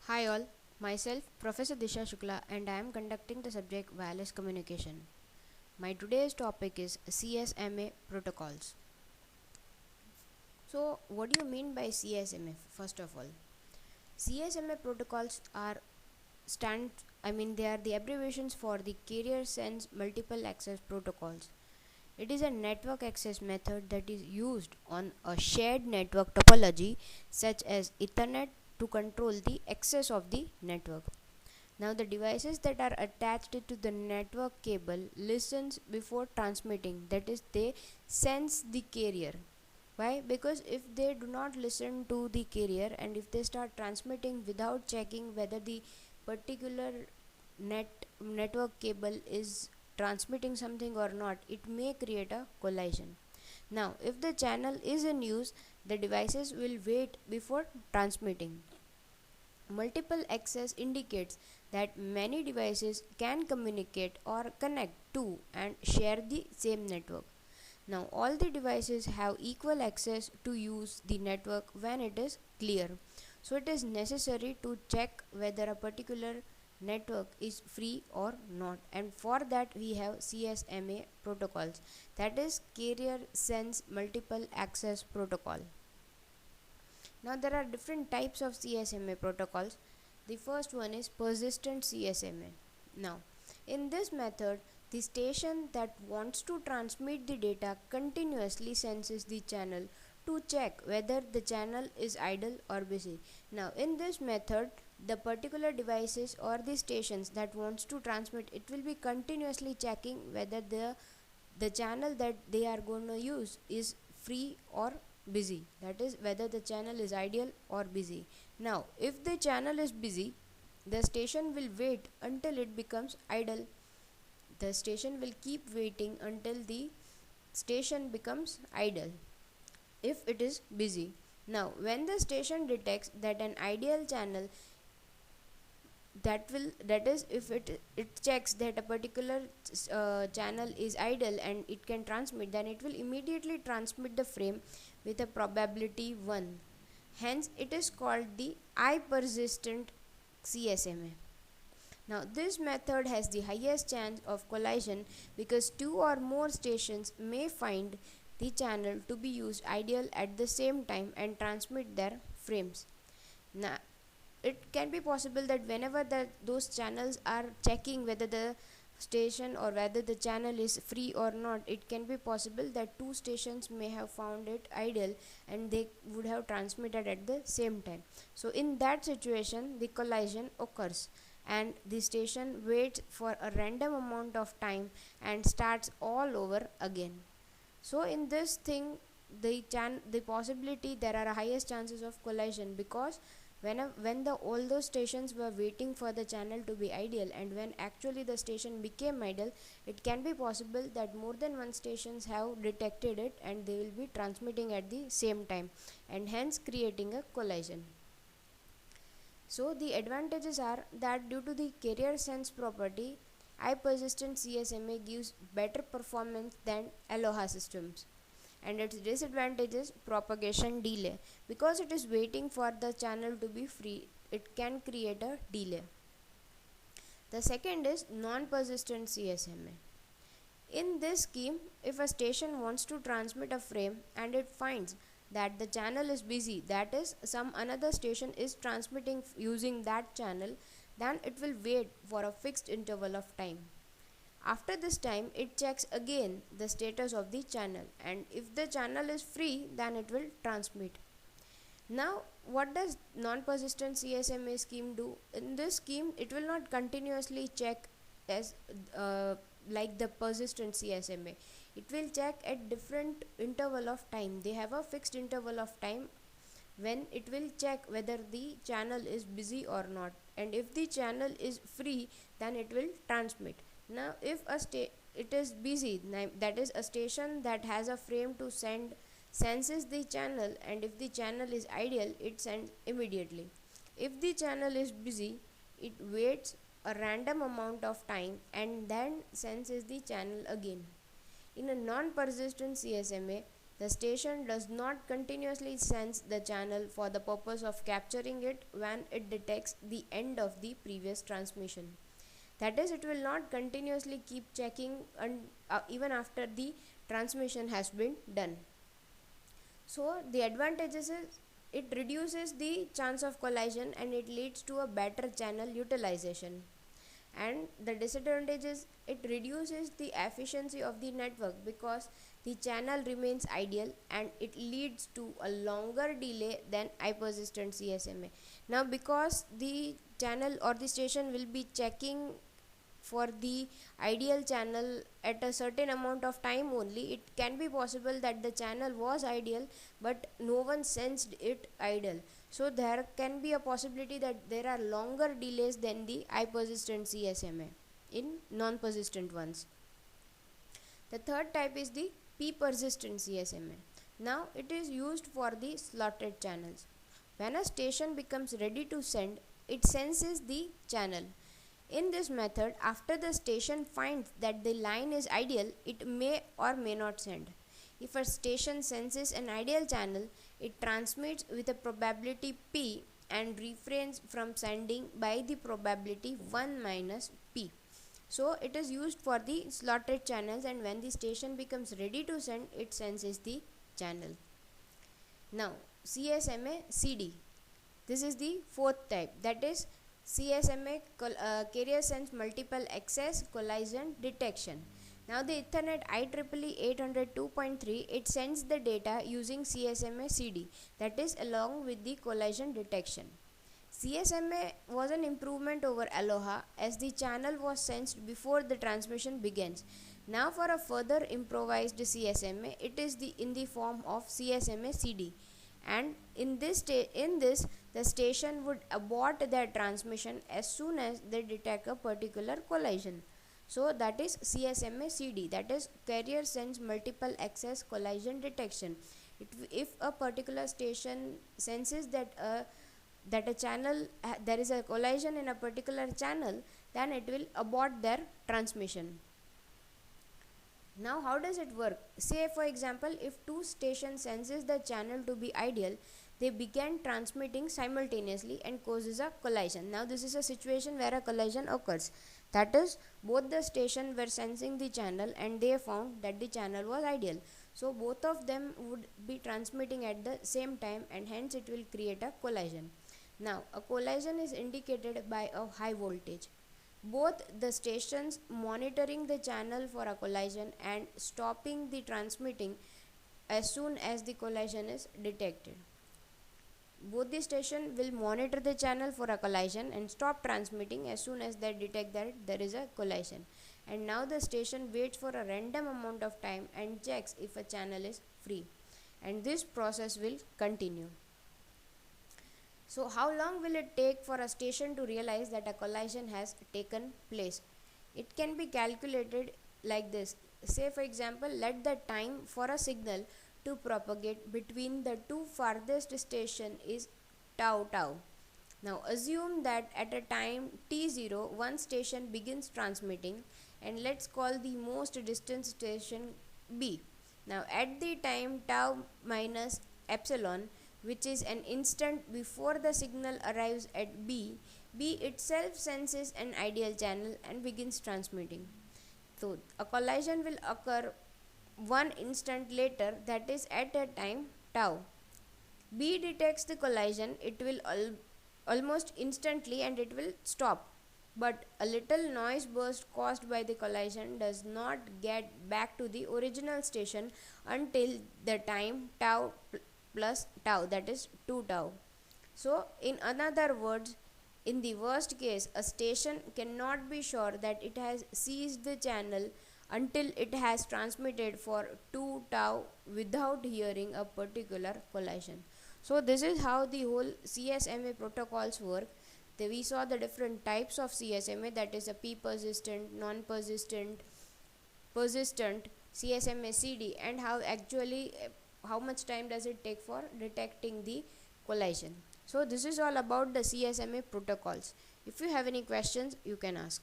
Hi all, myself Professor Disha Shukla and I am conducting the subject Wireless Communication. My today's topic is CSMA Protocols. So, what do you mean by CSMA? First of all, CSMA protocols are they are the abbreviations for the Carrier Sense Multiple Access Protocols. It is a network access method that is used on a shared network topology such as Ethernet to control the access of the network. Now the devices that are attached to the network cable listens before transmitting, that is they sense the carrier. Why? Because if they do not listen to the carrier and if they start transmitting without checking whether the particular network cable is transmitting something or not, it may create a collision. Now if the channel is in use, the devices will wait before transmitting. Multiple access indicates that many devices can communicate or connect to and share the same network. Now, all the devices have equal access to use the network when it is clear. So, it is necessary to check whether a particular network is free or not, and for that we have CSMA protocols, that is Carrier Sense Multiple Access Protocol. Now there are different types of CSMA protocols. The first one is persistent CSMA. Now in this method, the station that wants to transmit the data continuously senses the channel to check whether the channel is idle or busy. Now in this method, the particular devices or the stations that wants to transmit, it will be continuously checking whether the channel that they are going to use is free or busy, that is whether the channel is ideal or busy. Now if the channel is busy, the station will wait until it becomes idle. The station will keep waiting until the station becomes idle if it is busy. Now when the station detects that an ideal channel, that is if it checks that a particular channel is idle and it can transmit, then it will immediately transmit the frame with a probability 1. Hence it is called the I persistent CSMA. Now this method has the highest chance of collision because two or more stations may find the channel to be used ideal at the same time and transmit their frames. Now it can be possible that whenever those channels are checking whether the station or whether the channel is free or not, it can be possible that two stations may have found it ideal and they would have transmitted at the same time. So in that situation the collision occurs and the station waits for a random amount of time and starts all over again. So in this thing, the possibility there are highest chances of collision because when all those stations were waiting for the channel to be ideal and when actually the station became ideal, it can be possible that more than one stations have detected it and they will be transmitting at the same time and hence creating a collision. So the advantages are that due to the carrier sense property, high persistent CSMA gives better performance than Aloha systems. And its disadvantage is propagation delay. Because it is waiting for the channel to be free, it can create a delay. The second is non-persistent CSMA. In this scheme, if a station wants to transmit a frame and it finds that the channel is busy, that is some another station is transmitting using that channel, then it will wait for a fixed interval of time. After this time, it checks again the status of the channel and if the channel is free, then it will transmit. Now what does non-persistent CSMA scheme do? In this scheme, it will not continuously check as like the persistent CSMA. It will check at different interval of time. They have a fixed interval of time when it will check whether the channel is busy or not, and if the channel is free, then it will transmit. Now if it is busy, that is a station that has a frame to send senses the channel, and if the channel is ideal, it sends immediately. If the channel is busy, it waits a random amount of time and then senses the channel again. In a non-persistent CSMA, The station does not continuously sense the channel for the purpose of capturing it when it detects the end of the previous transmission. That is, it will not continuously keep checking even after the transmission has been done. So the advantages is it reduces the chance of collision and it leads to a better channel utilization. And the disadvantage is it reduces the efficiency of the network because the channel remains ideal and it leads to a longer delay than high persistent CSMA. Now, because the channel or the station will be checking for the ideal channel at a certain amount of time only, it can be possible that the channel was ideal but no one sensed it ideal. So there can be a possibility that there are longer delays than the high persistent CSMA in non persistent ones. The third type is the P persistent CSMA. Now it is used for the slotted channels. When a station becomes ready to send, it senses the channel. In this method, after the station finds that the line is ideal, it may or may not send. If a station senses an ideal channel, it transmits with a probability P and refrains from sending by the probability 1 minus P. So it is used for the slotted channels, and when the station becomes ready to send, it senses the channel. Now, CSMA CD. This is the fourth type, that is CSMA carrier sense multiple access collision detection. Now the Ethernet IEEE 802.3, it sends the data using CSMA CD, that is along with the collision detection. CSMA was an improvement over Aloha as the channel was sensed before the transmission begins. Now for a further improvised CSMA, it is in the form of CSMA CD, and in this the station would abort their transmission as soon as they detect a particular collision. So that is CSMA CD, that is carrier sense multiple access collision detection. If a particular station senses that a channel there is a collision in a particular channel, then it will abort their transmission. Now how does it work? Say for example, if two stations senses the channel to be ideal, they begin transmitting simultaneously and causes a collision. Now this is a situation where a collision occurs. That is, both the stations were sensing the channel and they found that the channel was ideal. So both of them would be transmitting at the same time and hence it will create a collision. Now a collision is indicated by a high voltage. Both the stations monitoring the channel for a collision and stopping the transmitting as soon as the collision is detected. Both the station will monitor the channel for a collision and stop transmitting as soon as they detect that there is a collision. And now the station waits for a random amount of time and checks if a channel is free. And this process will continue. So how long will it take for a station to realize that a collision has taken place? It can be calculated like this. Say for example, let the time for a signal to propagate between the two farthest stations is tau tau. Now assume that at a time t0, one station begins transmitting, and let's call the most distant station B. Now at the time tau minus epsilon, which is an instant before the signal arrives at B, B itself senses an ideal channel and begins transmitting. So a collision will occur one instant later, that is at a time tau. B detects the collision, it will almost instantly and it will stop. But a little noise burst caused by the collision does not get back to the original station until the time tau plus tau, that is 2 tau. So in other words, in the worst case, a station cannot be sure that it has seized the channel until it has transmitted for 2 tau without hearing a particular collision. So this is how the whole CSMA protocols work. We saw the different types of CSMA, that is a P persistent, non-persistent, persistent, CSMA CD, and how much time does it take for detecting the collision. So this is all about the CSMA protocols. If you have any questions, you can ask.